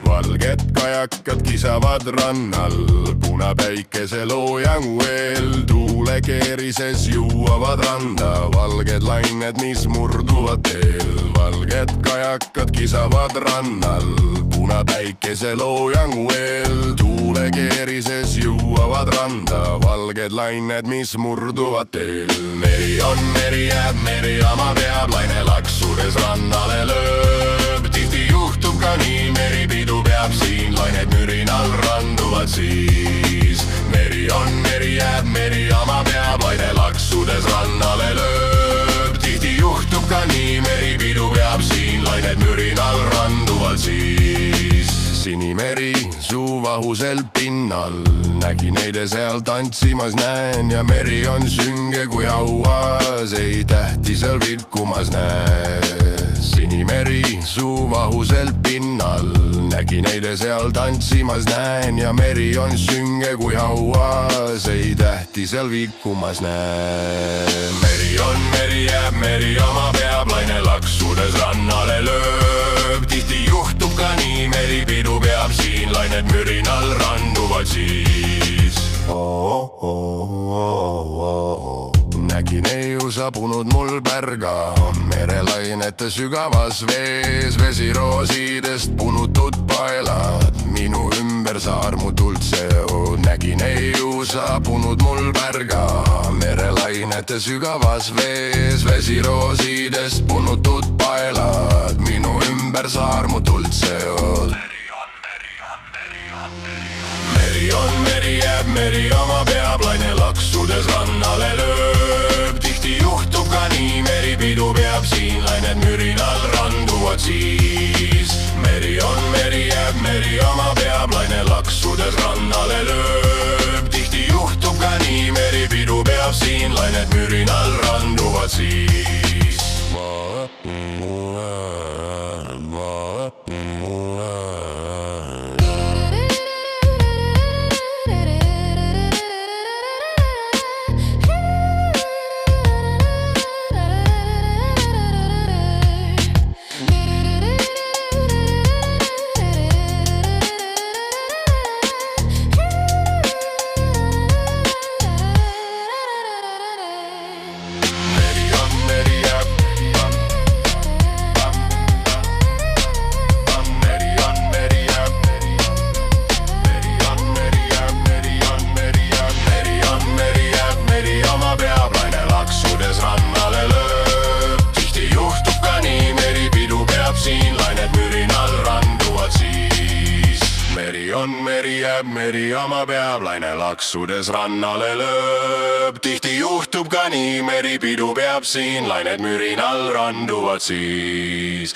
Valged kajakad kisavad rannal, punapäikese loojangu eel. Tuule keerises juuavad randa valged lained, mis murduvad teel. Valged kajakad kisavad rannal, punapäikese loojangu eel. Tuule keerises juuavad randa valged lained, mis murduvad teel. Meri on meri, jääb meri, ama peab laine laksudes rannale lööb. Tihti juhtub ka nii, meripidu peab siin, lained mürinal randuvad siis. Meri on meri, jääb meri, ama peab laine laksudes rannale lööb. Tihti juhtub ka nii, meripidu peab siin, lained mürinal randuvad siis. Sinimeri suuvahusel pinnal, nägin eile seal tantsimas, näen, ja meri on sünge kui hauas, ei tähti seal vilkumas näen. Sinimeri suuvahusel pinnal, nägin eile seal tantsimas, näen, ja meri on sünge kui hauas, ei tähti seal vilkumas näen. Meri on meri, jääb meri, oma peab laine laksudes rannale lööb. Tihti juhtub ka nii, meripidu peab siin, lained mürinal randuvad siis. Nägin eiu sabunud mul pärga merelainete sügavas vees. Vesiroosidest punutud paelad minu ümber saarmutult seod. Nägin eiu sabunud mul pärga merelainete sügavas vees. Vesiroosidest punutud paelad minu ümber saarmutult seod. Meri on meri, jääb meri, oma peab laine laksudes rannale lööb. Tihti juhtub ka nii, meripidu peab siin, lained mürinal randuvad siis. Meri on meri, jääb meri, oma peab laine laksudes rannale lööb. Tihti juhtub ka nii, meripidu peab siin, lained mürinal randuvad siis. Meri jääb meri, oma peab laine laksudes rannale lööb. Tihti juhtub ka nii, meripidu peab siin, lained mürinal randuvad siis.